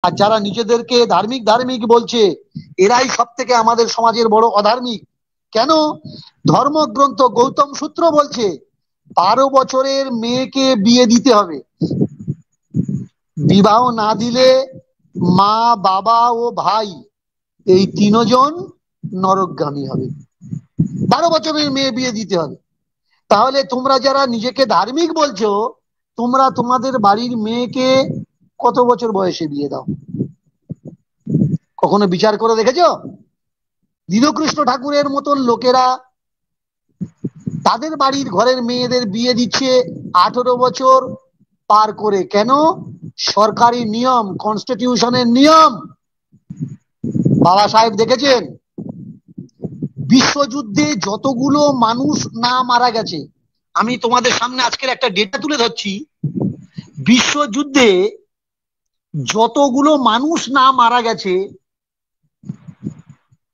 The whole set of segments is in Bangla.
আর যারা নিজেদেরকে ধার্মিক ধার্মিক বলছে এরাই সব থেকে আমাদের সমাজের বড় অধার্মিক। কেন? ধর্মগ্রন্থ গৌতম সূত্র বলছে 12 বছরের মেয়েকে বিয়ে দিতে হবে। বিবাহ না দিলে মা, বাবা ও ভাই এই তিনজন নরকগামী হবে। 12 বছরের মেয়ে বিয়ে দিতে হবে। তাহলে তোমরা যারা নিজেকে ধার্মিক বলছো, তোমরা তোমাদের বাড়ির মেয়েকে কত বছর বয়সে বিয়ে দাও? কখনো বিচার করে দেখেছো? দীনকৃষ্ণ ঠাকুরের মতন লোকেরা তাদের বাড়ির ঘরের মেয়েদের বিয়ে দিচ্ছে 18 বছর পার করে। কেন? সরকারি নিয়ম, কনস্টিটিউশনের নিয়ম। বাবা সাহেব দেখেছেন বিশ্বযুদ্ধে যতগুলো মানুষ না মারা গেছে, আমি তোমাদের সামনে আজকের একটা ডেটা তুলে ধরছি, বিশ্বযুদ্ধে যতগুলো মানুষ না মারা গেছে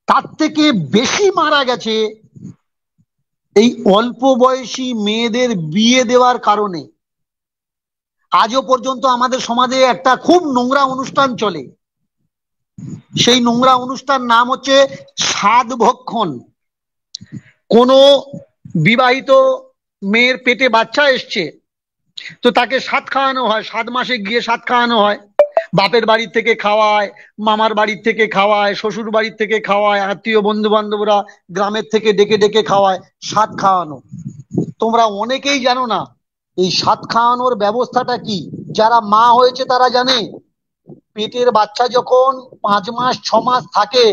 তার থেকে বেশি মারা গেছে এই অল্প বয়সী মেয়েদের বিয়ে দেওয়ার কারণে। আজও পর্যন্ত আমাদের সমাজে একটা খুব নোংরা অনুষ্ঠান চলে, সেই নোংরা অনুষ্ঠান নাম হচ্ছে সাধ ভক্ষণ। কোন বিবাহিত মেয়ের পেটে বাচ্চা এসছে, তো তাকে সাধ খাওয়ানো হয়, 7 মাসে গিয়ে সাধ খাওয়ানো হয়। বাপের বাড়ির থেকে খাওয়ায়, মামার বাড়ির থেকে খাওয়ায়, শ্বশুর বাড়ির থেকে খাওয়ায়, আত্মীয় বন্ধু বান্ধবরা গ্রামের থেকে ডেকে ডেকে খাওয়ায়, সাধ খাওয়ানো। তোমরা অনেকেই জানো না এই সাধ খাওয়ানোর ব্যবস্থাটা কি। যারা মা হয়েছে তারা জানে পেটের বাচ্চা যখন 5 মাস 6 মাস থাকে,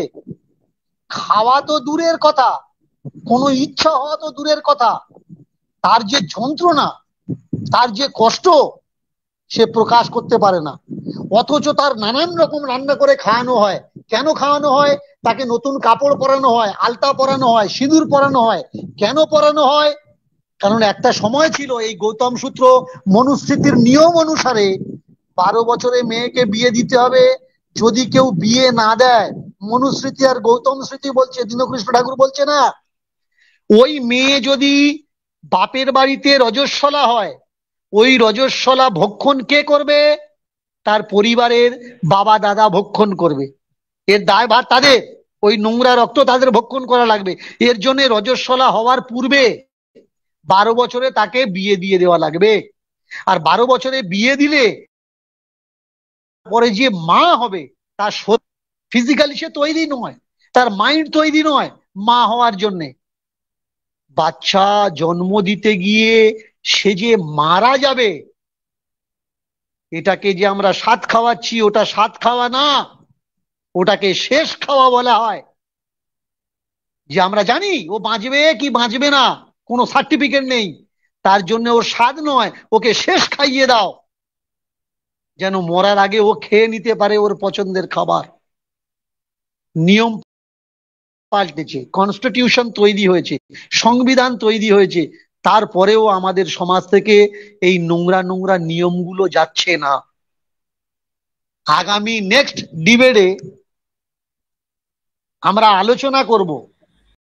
খাওয়া তো দূরের কথা, কোনো ইচ্ছা হওয়া তো দূরের কথা, তার যে যন্ত্রণা, তার যে কষ্ট সে প্রকাশ করতে পারে না। অথচ তার নানান রকম রান্না করে খাওয়ানো হয়। কেন খাওয়ানো হয়? তাকে নতুন কাপড় পরানো হয়, আলতা পরানো হয়, সিঁদুর পরানো হয়। কেন পরানো হয়? কারণ একটা সময় ছিল এই গৌতম সূত্র মনুস্মৃতির নিয়ম অনুসারে 12 বছরে মেয়েকে বিয়ে দিতে হবে। যদি কেউ বিয়ে না দেয়, মনুস্মৃতি আর গৌতম স্মৃতি বলছে, দীনকৃষ্ণ ঠাকুর বলছে না, ওই মেয়ে যদি বাপের বাড়িতে রজস্বলা হয়, ওই রজস্বলা ভক্ষণ কে করবে? তার পরিবারের বাবা দাদা ভক্ষণ করবে। এর দায় ভার তাদের, ওই নোংরা রক্ত তাদের ভক্ষণ করা লাগবে। এর জন্য রজস্বলা হওয়ার পূর্বে 12 বছরে তাকে বিয়ে দিয়ে দেওয়া লাগবে। আর 12 বছরে বিয়ে দিলে পরে যে মা হবে তার ফিজিক্যালি সে তৈরি নয়, তার মাইন্ড তৈরি নয় মা হওয়ার জন্যে। বাচ্চা জন্ম দিতে গিয়ে সে যে মারা যাবে, এটাকে যে আমরা সাধ খাওয়াচ্ছি, ওটা সাধ খাওয়া না, ওটাকে শেষ খাওয়া বলা হয়। যে আমরা জানি ও বাঁচবে কি বাঁচবে না কোনো সার্টিফিকেট নেই, তার জন্য ওর স্বাদ নয়, ওকে শেষ খাইয়ে দাও, যেন মরার আগে ও খেয়ে নিতে পারে ওর পছন্দের খাবার। নিয়ম পাল্টেছে, কনস্টিটিউশন তৈরি হয়েছে, সংবিধান তৈরি হয়েছে, তারপরেও আমাদের সমাজ থেকে এই নোংরা নোংরা নিয়মগুলো যাচ্ছে না। আগামী নেক্সট ডিবেটে আমরা আলোচনা করব